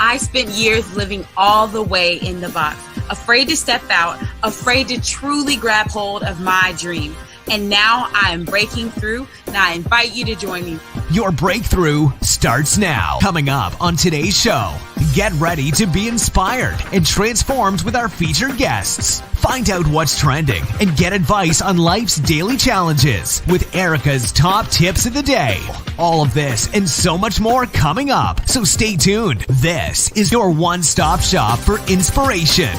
I spent years living all the way in the box, afraid to step out, afraid to truly grab hold of my dream. And now I am breaking through, and I invite you to join me. Your breakthrough starts now. Coming up on today's show, get ready to be inspired and transformed with our featured guests. Find out what's trending and get advice on life's daily challenges with Erica's top tips of the day. All of this and so much more coming up, so stay tuned. This is your one-stop shop for inspiration.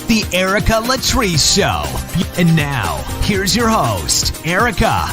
The Erica Latrice Show. And now, here's your host, Erica.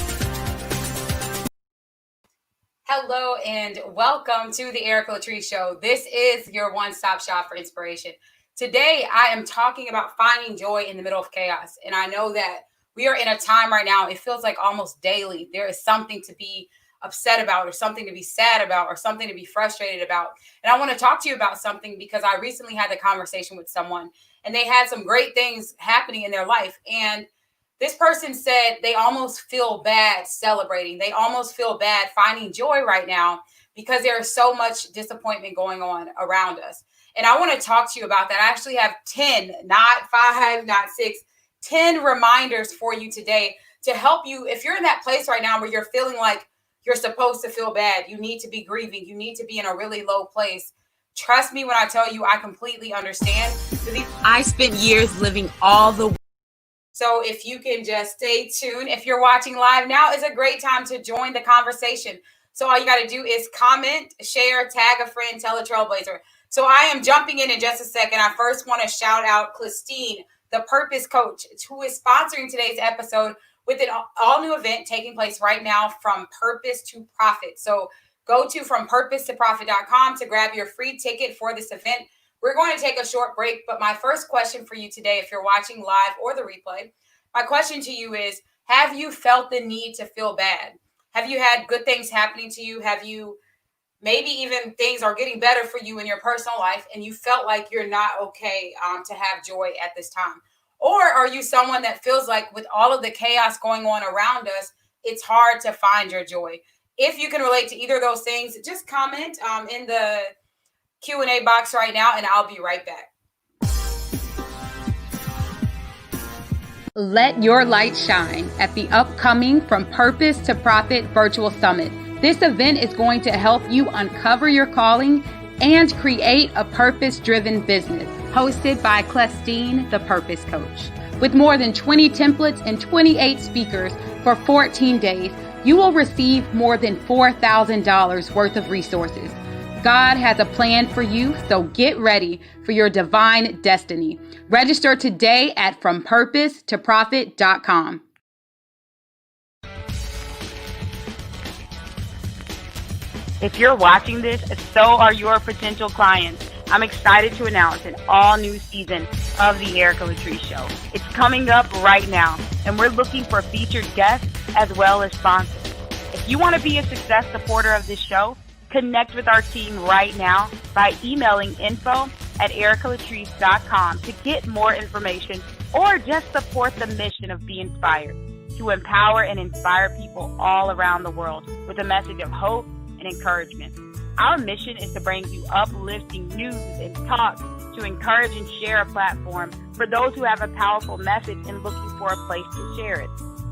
Hello and welcome to the Erica Latrice Show. This is your one-stop shop for inspiration. Today, I am talking about finding joy in the middle of chaos. And I know that we are in a time right now, it feels like almost daily, there is something to be upset about or something to be sad about or something to be frustrated about. And I want to talk to you about something because I recently had the conversation with someone and they had some great things happening in their life. And this person said they almost feel bad celebrating. They almost feel bad finding joy right now because there is so much disappointment going on around us. And I want to talk to you about that. I actually have 10, not 5, not 6, 10 reminders for you today to help you. If you're in that place right now where you're feeling like you're supposed to feel bad, you need to be grieving, you need to be in a really low place. Trust me when I tell you, I completely understand. I spent years living all the way. So if you can just stay tuned, if you're watching live, now is a great time to join the conversation. So all you got to do is comment, share, tag a friend, tell a trailblazer. So I am jumping in just a second. I first want to shout out Christine, the Purpose Coach, who is sponsoring today's episode with an all-new event taking place right now, From Purpose to Profit. So go to FromPurposeToProfit.com to grab your free ticket for this event. We're going to take a short break, but my first question for you today, if you're watching live or the replay, my question to you is, have you felt the need to feel bad? Have you had good things happening to you? Have you maybe even things are getting better for you in your personal life and you felt like you're not okay to have joy at this time? Or are you someone that feels like with all of the chaos going on around us, it's hard to find your joy? If you can relate to either of those things, just comment in the Q&A box right now, and I'll be right back. Let your light shine at the upcoming From Purpose to Profit Virtual Summit. This event is going to help you uncover your calling and create a purpose-driven business. Hosted by Christine, the Purpose Coach. With more than 20 templates and 28 speakers for 14 days, you will receive more than $4,000 worth of resources. God has a plan for you, so get ready for your divine destiny. Register today at FromPurposeToProfit.com. If you're watching this, so are your potential clients. I'm excited to announce an all-new season of the Erica Latrice Show. It's coming up right now, and we're looking for featured guests as well as sponsors. If you want to be a success supporter of this show, connect with our team right now by emailing info@ericalatrice.com to get more information or just support the mission of Be Inspired, to empower and inspire people all around the world with a message of hope and encouragement. Our mission is to bring you uplifting news and talk to encourage and share a platform for those who have a powerful message and looking for a place to share it.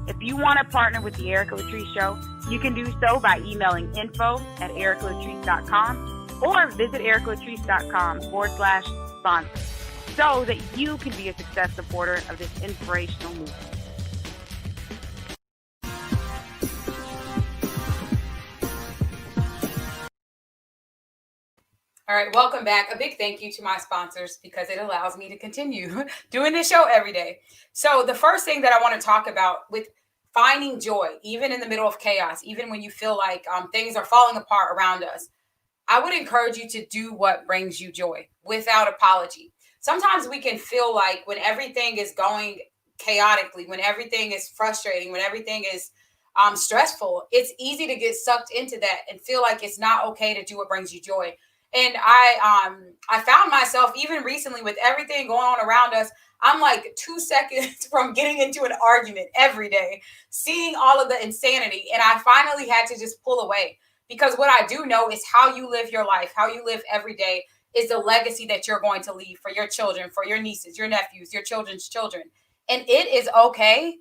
If you want to partner with the Erica Latrice Show, you can do so by emailing info@ericalatrice.com or visit ericalatrice.com/sponsor so that you can be a success supporter of this inspirational movement. All right, welcome back. A big thank you to my sponsors because it allows me to continue doing this show every day. So the first thing that I want to talk about with finding joy, even in the middle of chaos, even when you feel like things are falling apart around us, I would encourage you to do what brings you joy without apology. Sometimes we can feel like when everything is going chaotically, when everything is frustrating, when everything is stressful, it's easy to get sucked into that and feel like it's not okay to do what brings you joy. And I found myself even recently with everything going on around us, I'm like 2 seconds from getting into an argument every day, seeing all of the insanity. And I finally had to just pull away because what I do know is how you live your life, how you live every day is the legacy that you're going to leave for your children, for your nieces, your nephews, your children's children. And it is okay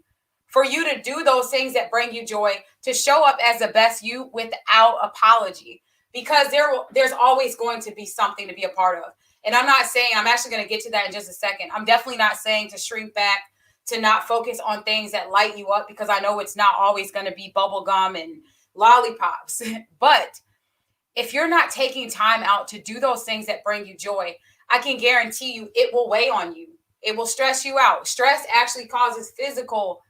for you to do those things that bring you joy, to show up as the best you without apology, because there's always going to be something to be a part of. And I'm not saying, I'm actually going to get to that in just a second. I'm definitely not saying to shrink back, to not focus on things that light you up, because I know it's not always going to be bubble gum and lollipops. But if you're not taking time out to do those things that bring you joy, I can guarantee you it will weigh on you. It will stress you out. Stress actually causes physical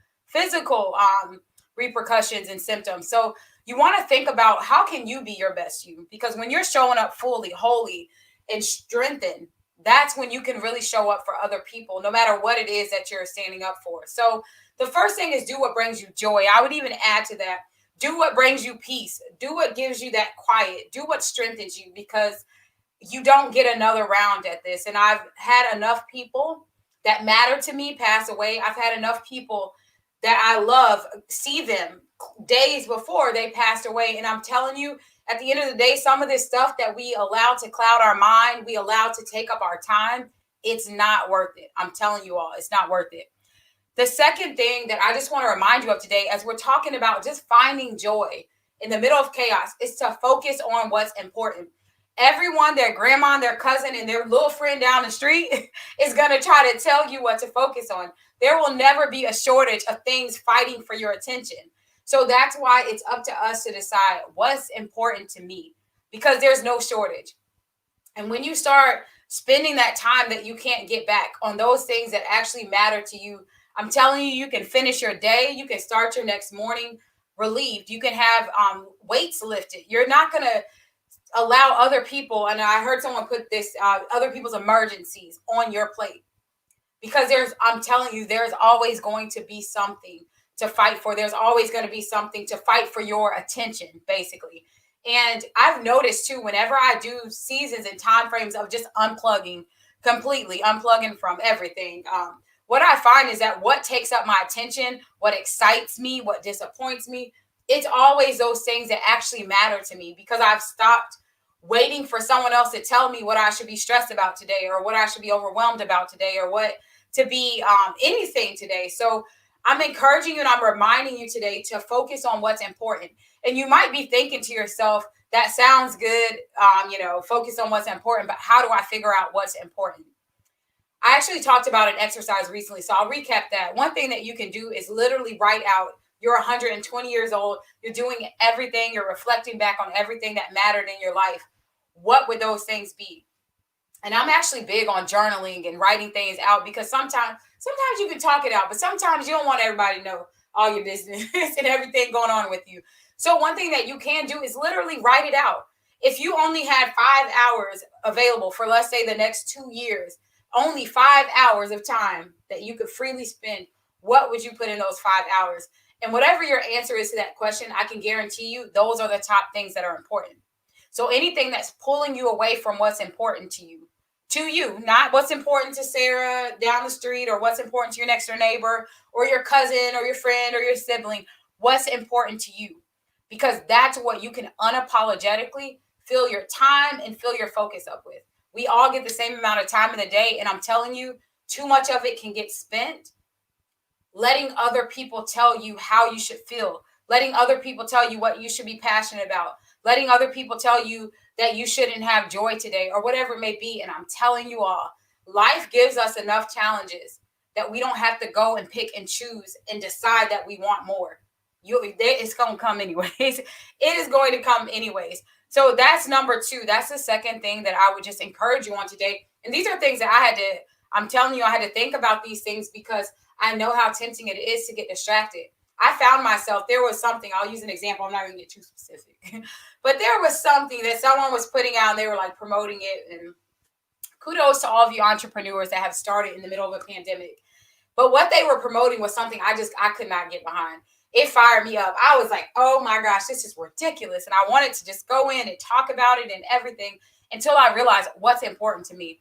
repercussions and symptoms. So you want to think about, how can you be your best you? Because when you're showing up fully, wholly, and strengthened, that's when you can really show up for other people, no matter what it is that you're standing up for. So the first thing is do what brings you joy. I would even add to that, do what brings you peace. Do what gives you that quiet. Do what strengthens you, because you don't get another round at this. And I've had enough people that matter to me pass away. I've had enough people that I love see them days before they passed away. And I'm telling you, at the end of the day, some of this stuff that we allow to cloud our mind, we allow to take up our time, it's not worth it. I'm telling you all, it's not worth it. The second thing that I just want to remind you of today, as we're talking about just finding joy in the middle of chaos, is to focus on what's important. Everyone, their grandma, their cousin, and their little friend down the street is going to try to tell you what to focus on. There will never be a shortage of things fighting for your attention. So that's why it's up to us to decide what's important to me, because there's no shortage. And when you start spending that time that you can't get back on those things that actually matter to you, I'm telling you, you can finish your day. You can start your next morning relieved. You can have weights lifted. You're not going to allow other people, and I heard someone put this, other people's emergencies on your plate. Because I'm telling you, there's always going to be something to fight for. There's always going to be something to fight for your attention, basically. And I've noticed too, whenever I do seasons and time frames of just completely unplugging from everything, what I find is that what takes up my attention, what excites me, what disappoints me, it's always those things that actually matter to me, because I've stopped waiting for someone else to tell me what I should be stressed about today, or what I should be overwhelmed about today, or what to be anything today. So I'm encouraging you and I'm reminding you today to focus on what's important. And you might be thinking to yourself, that sounds good, focus on what's important, but how do I figure out what's important? I actually talked about an exercise recently, so I'll recap that. One thing that you can do is literally write out, you're 120 years old, you're doing everything, you're reflecting back on everything that mattered in your life. What would those things be? And I'm actually big on journaling and writing things out, because sometimes you can talk it out, but sometimes you don't want everybody to know all your business and everything going on with you. So one thing that you can do is literally write it out. If you only had 5 hours available for, let's say, the next 2 years, only 5 hours of time that you could freely spend, what would you put in those 5 hours? And whatever your answer is to that question, I can guarantee you those are the top things that are important. So anything that's pulling you away from what's important to you, not what's important to Sarah down the street, or what's important to your next door neighbor, or your cousin, or your friend, or your sibling, what's important to you, because that's what you can unapologetically fill your time and fill your focus up with. We all get the same amount of time in the day, and I'm telling you, too much of it can get spent letting other people tell you how you should feel, letting other people tell you what you should be passionate about, letting other people tell you that you shouldn't have joy today, or whatever it may be. And I'm telling you all, life gives us enough challenges that we don't have to go and pick and choose and decide that we want more. It's going to come anyways. It is going to come anyways. So that's number 2. That's the second thing that I would just encourage you on today. And these are things that I'm telling you, I had to think about these things, because I know how tempting it is to get distracted. I found myself, there was something, I'll use an example, I'm not going to get too specific, but there was something that someone was putting out and they were like promoting it. And kudos to all of you entrepreneurs that have started in the middle of a pandemic. But what they were promoting was something I could not get behind. It fired me up. I was like, oh my gosh, this is ridiculous. And I wanted to just go in and talk about it and everything, until I realized what's important to me.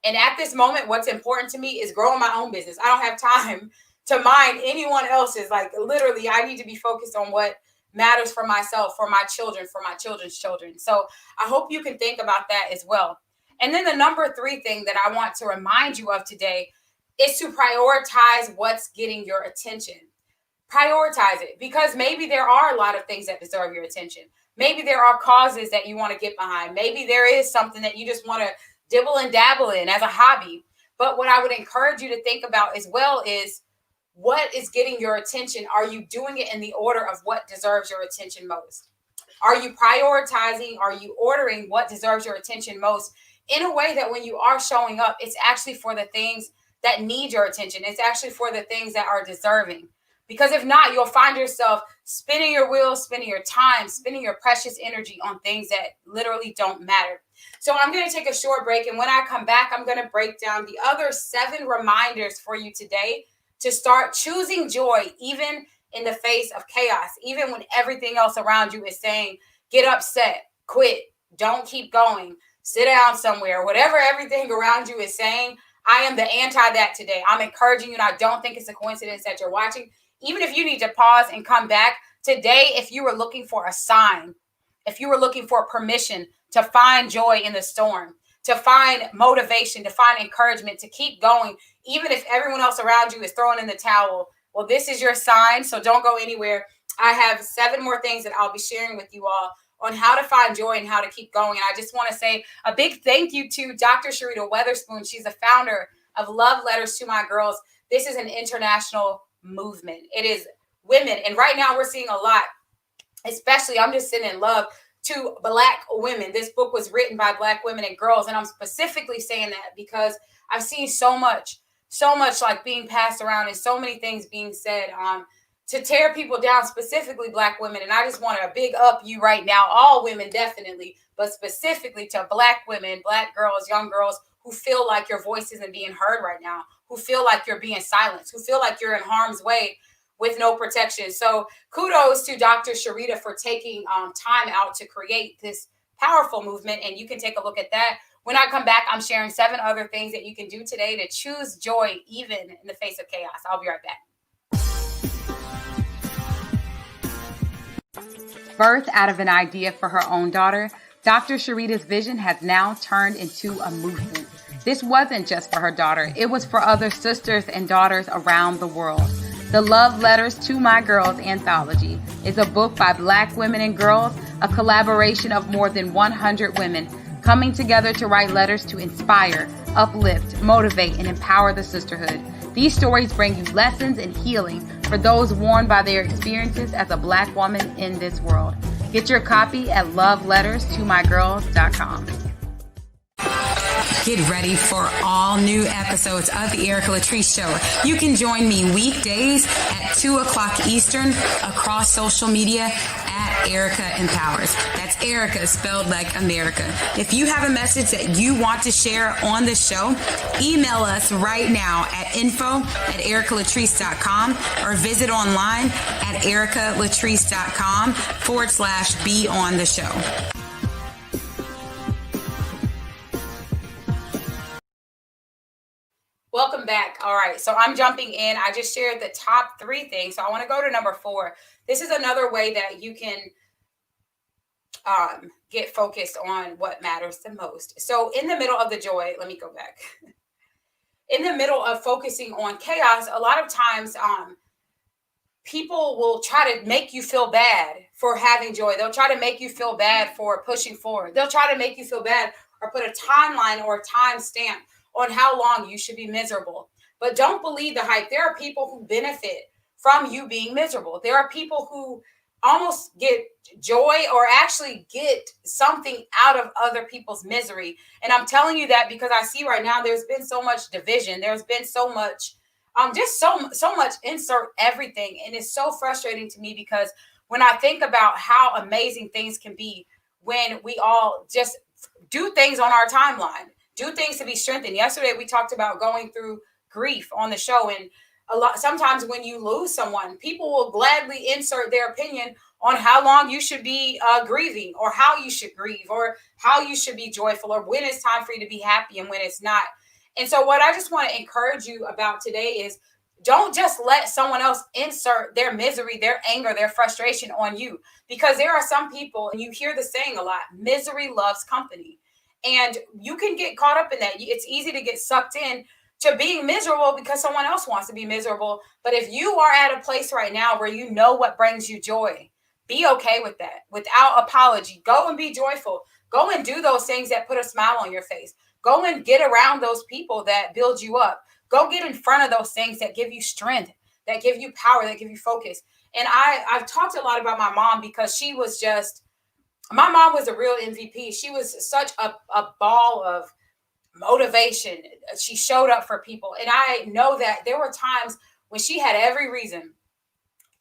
And at this moment, what's important to me is growing my own business. I don't have time to mind anyone else's. Like, literally, I need to be focused on what matters for myself, for my children, for my children's children. So I hope you can think about that as well. And then the number 3 thing that I want to remind you of today is to prioritize what's getting your attention. Prioritize it, because maybe there are a lot of things that deserve your attention. Maybe there are causes that you want to get behind. Maybe there is something that you just want to dibble and dabble in as a hobby. But what I would encourage you to think about as well is, what is getting your attention? Are you doing it in the order of what deserves your attention most? Are you prioritizing? Are you ordering what deserves your attention most in a way that when you are showing up, it's actually for the things that need your attention? It's actually for the things that are deserving. Because if not, you'll find yourself spinning your wheels, spending your time, spending your precious energy on things that literally don't matter. So I'm going to take a short break. And when I come back, I'm going to break down the other 7 reminders for you today to start choosing joy, even in the face of chaos, even when everything else around you is saying, get upset, quit, don't keep going, sit down somewhere, whatever everything around you is saying. I am the anti that today. I'm encouraging you, and I don't think it's a coincidence that you're watching. Even if you need to pause and come back today, if you were looking for a sign, if you were looking for permission to find joy in the storm, to find motivation, to find encouragement, to keep going, even if everyone else around you is throwing in the towel, well, this is your sign. So don't go anywhere. I have 7 more things that I'll be sharing with you all on how to find joy and how to keep going. And I just want to say a big thank you to Dr. Sharita Weatherspoon. She's the founder of Love Letters to My Girls. This is an international movement. It is women. And right now we're seeing a lot, especially, I'm just sending love to Black women. This book was written by Black women and girls. And I'm specifically saying that because I've seen so much like being passed around and so many things being said to tear people down, specifically Black women. And I just want to big up you right now, all women definitely, but specifically to Black women, Black girls, young girls who feel like your voice isn't being heard right now, who feel like you're being silenced, who feel like you're in harm's way with no protection. So kudos to Dr. Sharita for taking time out to create this powerful movement. And you can take a look at that. When I come back, I'm sharing 7 other things that you can do today to choose joy, even in the face of chaos. I'll be right back. Birthed out of an idea for her own daughter, Dr. Sharita's vision has now turned into a movement. This wasn't just for her daughter. It was for other sisters and daughters around the world. The Love Letters to My Girls anthology is a book by Black women and girls, a collaboration of more than 100 women coming together to write letters to inspire, uplift, motivate, and empower the sisterhood. These stories bring you lessons and healing for those worn by their experiences as a Black woman in this world. Get your copy at loveletterstomygirls.com. Get ready for all new episodes of the Erica Latrice Show. You can join me weekdays at 2 o'clock Eastern across social media at Erica Empowers. That's Erica spelled like America. If you have a message that you want to share on the show, email us right now at info@ericalatrice.com or visit online at ericalatrice.com/be on the show. Welcome back. All right. So I'm jumping in. I just shared the top 3 things. So I want to go to number 4. This is another way that you can get focused on what matters the most. So in the middle of the joy, let me go back. In the middle of focusing on chaos, a lot of times people will try to make you feel bad for having joy. They'll try to make you feel bad for pushing forward. They'll try to make you feel bad or put a timeline or a time stamp on how long you should be miserable. But don't believe the hype. There are people who benefit from you being miserable. There are people who almost get joy or actually get something out of other people's misery. And I'm telling you that because I see right now there's been so much division. There's been so much, just so much insert everything. And it's so frustrating to me because when I think about how amazing things can be when we all just do things on our timeline, do things to be strengthened. Yesterday, we talked about going through grief on the show. And sometimes when you lose someone, people will gladly insert their opinion on how long you should be grieving or how you should grieve or how you should be joyful or when it's time for you to be happy and when it's not. And so what I just want to encourage you about today is don't just let someone else insert their misery, their anger, their frustration on you, because there are some people, and you hear the saying a lot, misery loves company. And you can get caught up in that. It's easy to get sucked in to being miserable because someone else wants to be miserable. But if you are at a place right now where you know what brings you joy, be okay with that without apology. Go and be joyful. Go and do those things that put a smile on your face. Go and get around those people that build you up. Go get in front of those things that give you strength, that give you power, that give you focus. And I've talked a lot about my mom because my mom was a real MVP. She was such a ball of motivation. She showed up for people. And I know that there were times when she had every reason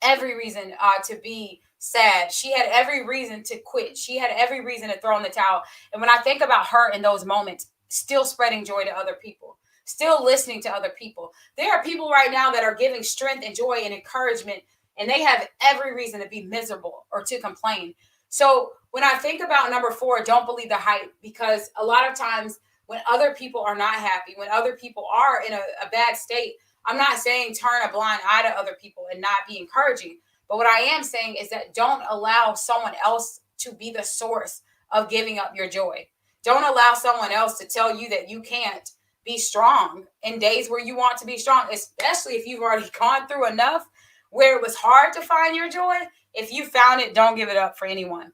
to be sad. She had every reason to quit. She had every reason to throw in the towel. And when I think about her in those moments, still spreading joy to other people, still listening to other people. There are people right now that are giving strength and joy and encouragement, and they have every reason to be miserable or to complain. So when I think about number 4, don't believe the hype, because a lot of times when other people are not happy, when other people are in a bad state, I'm not saying turn a blind eye to other people and not be encouraging. But what I am saying is that don't allow someone else to be the source of giving up your joy. Don't allow someone else to tell you that you can't be strong in days where you want to be strong, especially if you've already gone through enough where it was hard to find your joy. If you found it, don't give it up for anyone.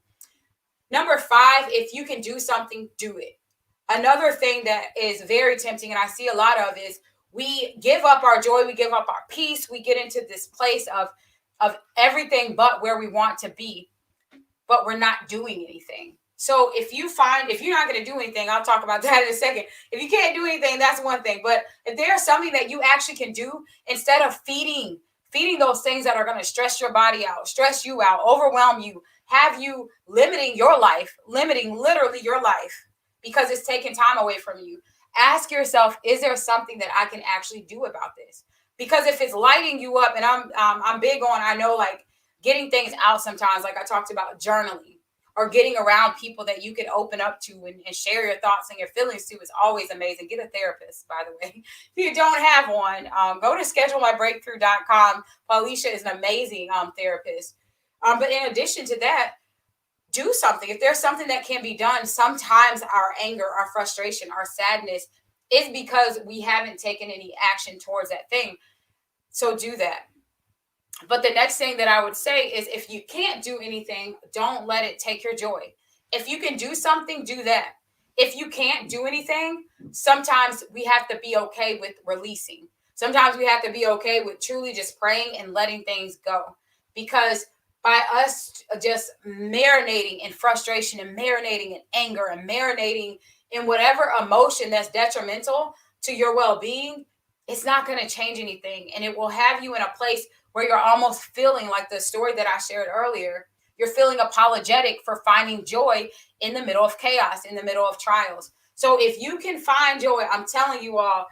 Number 5, if you can do something, do it. Another thing that is very tempting, and I see a lot of, is we give up our joy, we give up our peace, we get into this place of everything but where we want to be, but we're not doing anything. So if you're not going to do anything, I'll talk about that in a second. If you can't do anything, that's one thing. But if there's something that you actually can do, instead of feeding those things that are going to stress your body out, stress you out, overwhelm you, have you limiting literally your life because it's taking time away from you. Ask yourself, is there something that I can actually do about this? Because if it's lighting you up, and I'm big on, I know, like getting things out sometimes, like I talked about journaling, or getting around people that you can open up to and share your thoughts and your feelings to is always amazing. Get a therapist, by the way. If you don't have one, go to schedulemybreakthrough.com. Felicia is an amazing therapist. But in addition to that, do something. If there's something that can be done, sometimes our anger, our frustration, our sadness is because we haven't taken any action towards that thing. So do that. But the next thing that I would say is, if you can't do anything, don't let it take your joy. If you can do something, do that. If you can't do anything, sometimes we have to be okay with releasing. Sometimes we have to be okay with truly just praying and letting things go. Because by us just marinating in frustration and marinating in anger and marinating in whatever emotion that's detrimental to your well-being, it's not going to change anything. And it will have you in a place where you're almost feeling like the story that I shared earlier. You're feeling apologetic for finding joy in the middle of chaos, in the middle of trials. So if you can find joy, I'm telling you all,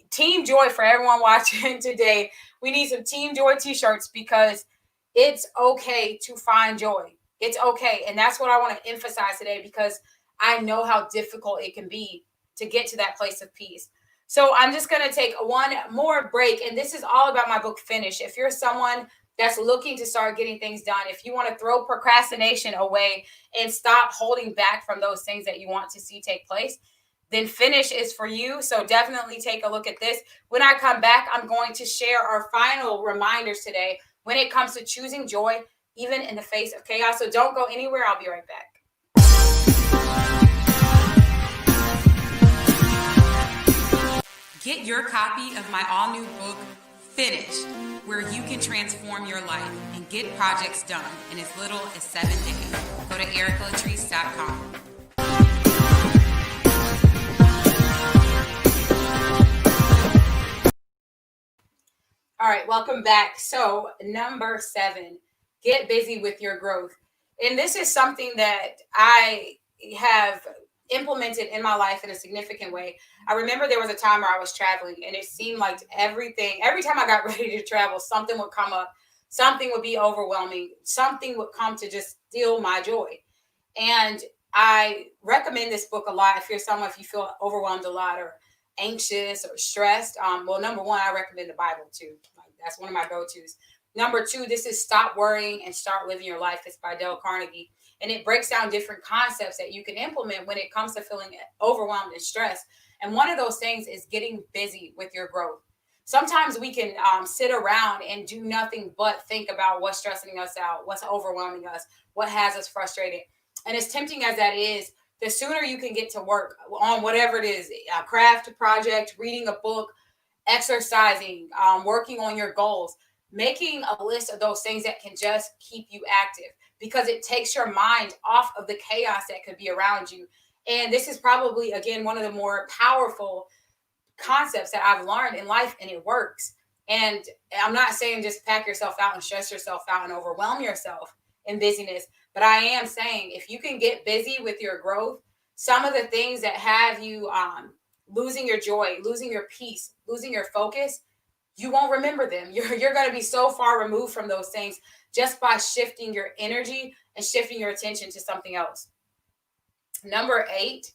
team joy for everyone watching today. We need some team joy t-shirts, because it's okay to find joy. It's okay. And that's what I want to emphasize today, because I know how difficult it can be to get to that place of peace. So I'm just going to take one more break. And this is all about my book, Finish. If you're someone that's looking to start getting things done, if you want to throw procrastination away and stop holding back from those things that you want to see take place, then Finish is for you. So definitely take a look at this. When I come back, I'm going to share our final reminders today when it comes to choosing joy, even in the face of chaos. So don't go anywhere. I'll be right back. Get your copy of my all-new book, Finished, where you can transform your life and get projects done in as little as 7 days. Go to ericalatrice.com. All right, welcome back. So number 7, get busy with your growth. And this is something that I have implemented in my life in a significant way. I remember there was a time where I was traveling, and it seemed like every time I got ready to travel, something would come up, something would be overwhelming, something would come to just steal my joy. And I recommend this book a lot if you feel overwhelmed a lot or anxious or stressed. Well, number 1, I recommend the Bible too. That's one of my go-tos. Number 2, this is Stop Worrying and Start Living Your Life. It's by Dale Carnegie. and it breaks down different concepts that you can implement when it comes to feeling overwhelmed and stressed. And one of those things is getting busy with your growth. Sometimes we can sit around and do nothing but think about what's stressing us out, what's overwhelming us, what has us frustrated. And as tempting as that is, the sooner you can get to work on whatever it is, a craft project, reading a book, exercising, working on your goals, making a list of those things that can just keep you active, because it takes your mind off of the chaos that could be around you. And this is probably, again, one of the more powerful concepts that I've learned in life, and it works. And I'm not saying just pack yourself out and stress yourself out and overwhelm yourself in busyness, but I am saying if you can get busy with your growth, some of the things that have you losing your joy, losing your peace, losing your focus, you won't remember them. You're going to be so far removed from those things just by shifting your energy and shifting your attention to something else. Number 8,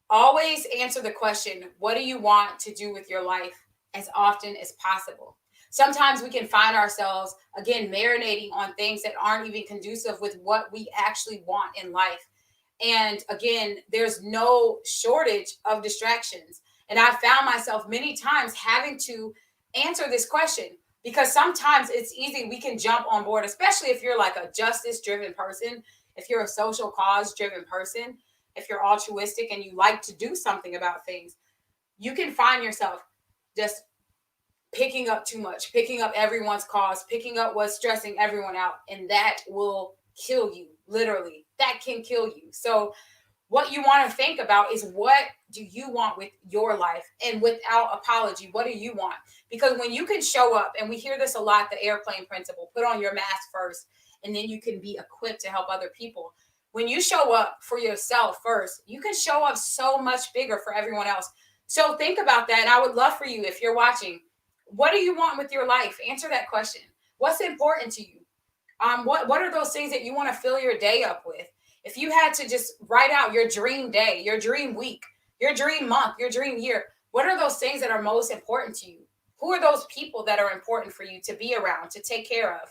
always answer the question, what do you want to do with your life, as often as possible? Sometimes we can find ourselves, again, marinating on things that aren't even conducive with what we actually want in life. And again, there's no shortage of distractions. And I found myself many times having to answer this question, because sometimes it's easy. We can jump on board, especially if you're like a justice driven person, if you're a social cause driven person, if you're altruistic and you like to do something about things, you can find yourself just picking up too much, picking up everyone's cause, picking up what's stressing everyone out. And that will kill you. Literally, that can kill you. So what you want to think about is, what do you want with your life? And without apology, what do you want? Because when you can show up, and we hear this a lot, the airplane principle, put on your mask first, and then you can be equipped to help other people. When you show up for yourself first, you can show up so much bigger for everyone else. So think about that. And I would love for you, if you're watching, what do you want with your life? Answer that question. What's important to you? What are those things that you want to fill your day up with? If you had to just write out your dream day, your dream week, your dream month, your dream year, what are those things that are most important to you? Who are those people that are important for you to be around, to take care of?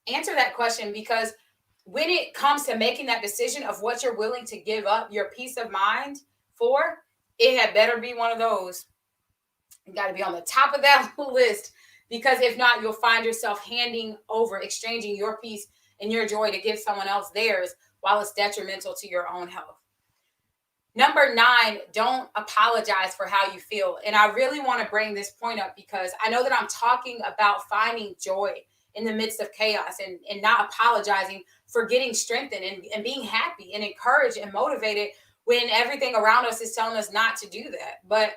Answer that question, because when it comes to making that decision of what you're willing to give up your peace of mind for, it had better be one of those. You got to be on the top of that list, because if not, you'll find yourself handing over, exchanging your peace and your joy to give someone else theirs, while it's detrimental to your own health. Number 9, don't apologize for how you feel. And I really want to bring this point up, because I know that I'm talking about finding joy in the midst of chaos, and not apologizing for getting strengthened and being happy and encouraged and motivated when everything around us is telling us not to do that. But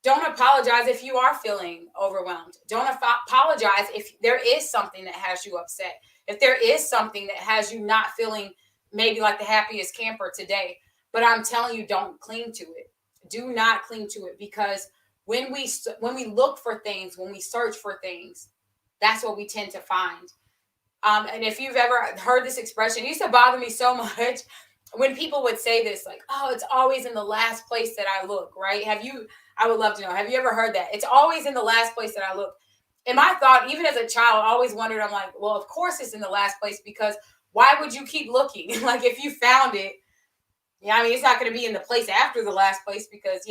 don't apologize if you are feeling overwhelmed. Don't apologize if there is something that has you upset. If there is something that has you not feeling maybe like the happiest camper today. But I'm telling you, don't cling to it. Do not cling to it, because when we look for things, when we search for things, that's what we tend to find. And if you've ever heard this expression, it used to bother me so much when people would say this, like, oh, it's always in the last place that I look, right? I would love to know, have you ever heard that? It's always in the last place that I look. And my thought, even as a child, I always wondered, I'm like, well, of course it's in the last place, because why would you keep looking? Like, if you found it, yeah, I mean, it's not going to be in the place after the last place, because,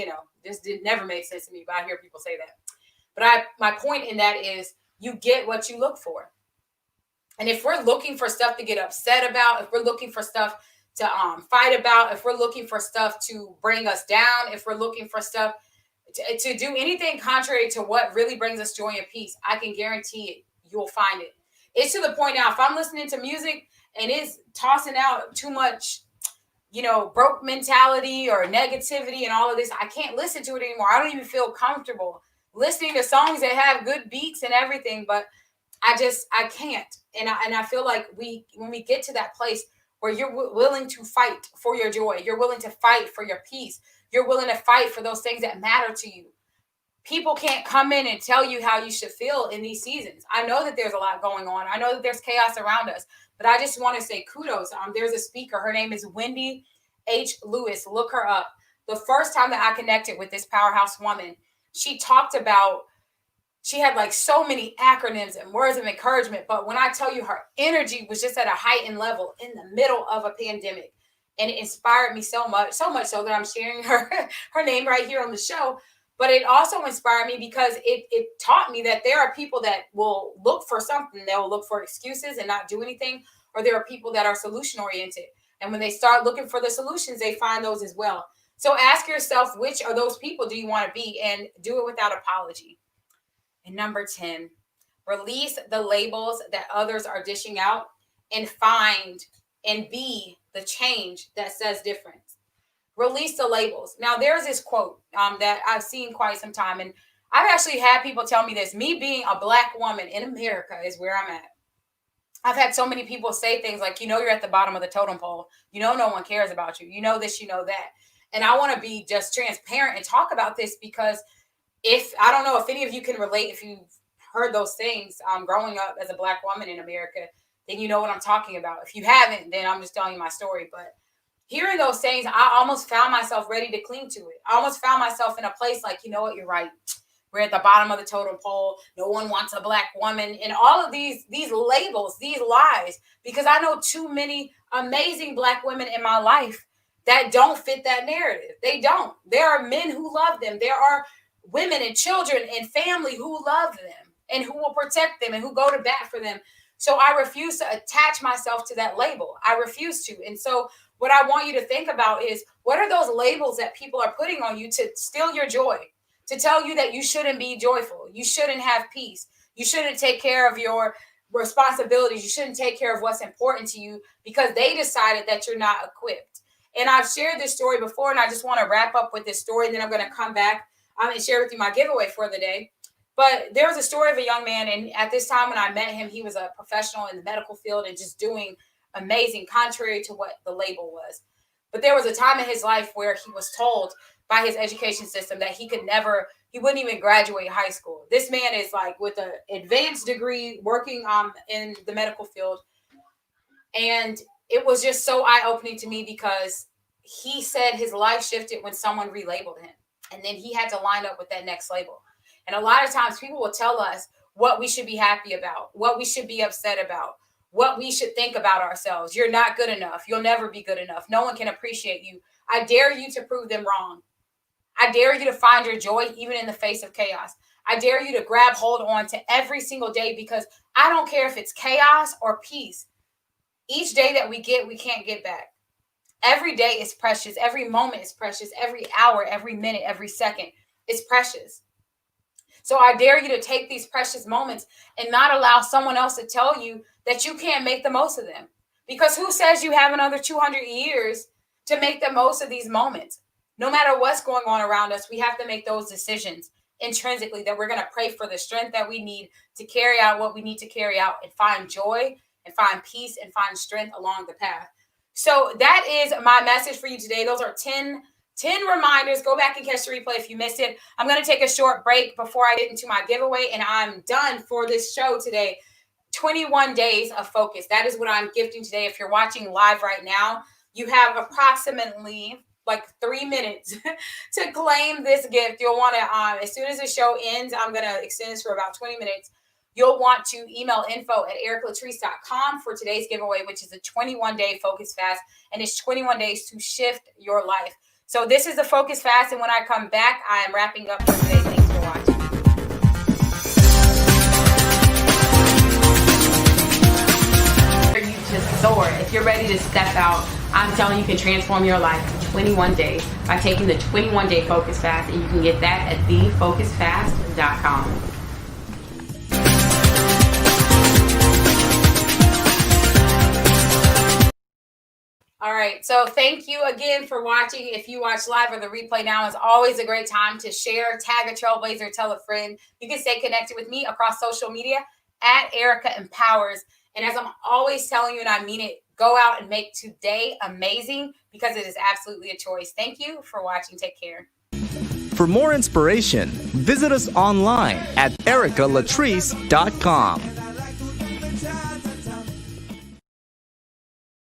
this never made sense to me, but I hear people say that. But my point in that is, you get what you look for. And if we're looking for stuff to get upset about, if we're looking for stuff to fight about, if we're looking for stuff to bring us down, if we're looking for stuff to do anything contrary to what really brings us joy and peace, I can guarantee it, you'll find it. It's to the point now, if I'm listening to music and it's tossing out too much, broke mentality or negativity and all of this, I can't listen to it anymore. I don't even feel comfortable listening to songs that have good beats and everything, but I can't. And I feel like when we get to that place where you're willing to fight for your joy, you're willing to fight for your peace, you're willing to fight for those things that matter to you. People can't come in and tell you how you should feel in these seasons. I know that there's a lot going on. I know that there's chaos around us, but I just want to say kudos. There's a speaker. Her name is Wendy H. Lewis. Look her up. The first time that I connected with this powerhouse woman, she she had like so many acronyms and words of encouragement. But when I tell you, her energy was just at a heightened level in the middle of a pandemic. And it inspired me so much so that I'm sharing her name right here on the show. But it also inspired me because it taught me that there are people that will look for something. They'll look for excuses and not do anything. Or there are people that are solution oriented. And when they start looking for the solutions, they find those as well. So ask yourself, which of those people do you want to be, and do it without apology. And number 10, release the labels that others are dishing out and find and be the change that says different. Release the labels. Now, there's this quote that I've seen quite some time, and I've actually had people tell me this. Me being a Black woman in America is where I'm at. I've had so many people say things like, you're at the bottom of the totem pole. No one cares about you. You know this, you know that. And I want to be just transparent and talk about this because I don't know if any of you can relate, if you've heard those things growing up as a Black woman in America, then you know what I'm talking about. If you haven't, then I'm just telling you my story. But hearing those things, I almost found myself ready to cling to it. I almost found myself in a place like, you know what, you're right. We're at the bottom of the totem pole. No one wants a Black woman. And all of these labels, these lies, because I know too many amazing Black women in my life that don't fit that narrative. They don't. There are men who love them. There are women and children and family who love them and who will protect them and who go to bat for them. So I refuse to attach myself to that label. I refuse to. And so what I want you to think about is, what are those labels that people are putting on you to steal your joy, to tell you that you shouldn't be joyful, you shouldn't have peace, you shouldn't take care of your responsibilities, you shouldn't take care of what's important to you because they decided that you're not equipped. And I've shared this story before, and I just want to wrap up with this story, and then I'm going to come back and share with you my giveaway for the day. But there was a story of a young man, and at this time when I met him, he was a professional in the medical field and just doing amazing, contrary to what the label was. But there was a time in his life where he was told by his education system that he wouldn't even graduate high school. This man is like with an advanced degree working in the medical field. And it was just so eye-opening to me because he said his life shifted when someone relabeled him. And then he had to line up with that next label. And a lot of times people will tell us what we should be happy about, what we should be upset about, what we should think about ourselves. You're not good enough. You'll never be good enough. No one can appreciate you. I dare you to prove them wrong. I dare you to find your joy even in the face of chaos. I dare you to grab hold on to every single day, because I don't care if it's chaos or peace. Each day that we can't get back. Every day is precious. Every moment is precious. Every hour, every minute, every second is precious. So I dare you to take these precious moments and not allow someone else to tell you that you can't make the most of them. Because who says you have another 200 years to make the most of these moments? No matter what's going on around us, we have to make those decisions intrinsically that we're going to pray for the strength that we need to carry out what we need to carry out and find joy and find peace and find strength along the path. So that is my message for you today. Those are 10 reminders. Go back and catch the replay if you missed it. I'm going to take a short break before I get into my giveaway, and I'm done for this show today. 21 days of focus. That is what I'm gifting today. If you're watching live right now, you have approximately like 3 minutes to claim this gift. You'll want to, as soon as the show ends, I'm going to extend this for about 20 minutes. You'll want to email info@ericalatrice.com for today's giveaway, which is a 21-day focus fast, and it's 21 days to shift your life. So this is the focus fast, and when I come back, I am wrapping up for today. Thanks for watching. You just soar. If you're ready to step out, I'm telling you, you can transform your life in 21 days by taking the 21-day focus fast, and you can get that at thefocusfast.com. All right. So thank you again for watching. If you watch live or the replay now, is always a great time to share, tag a trailblazer, tell a friend. You can stay connected with me across social media at Erica Empowers. And as I'm always telling you, and I mean it, go out and make today amazing, because it is absolutely a choice. Thank you for watching. Take care. For more inspiration, visit us online at ericalatrice.com.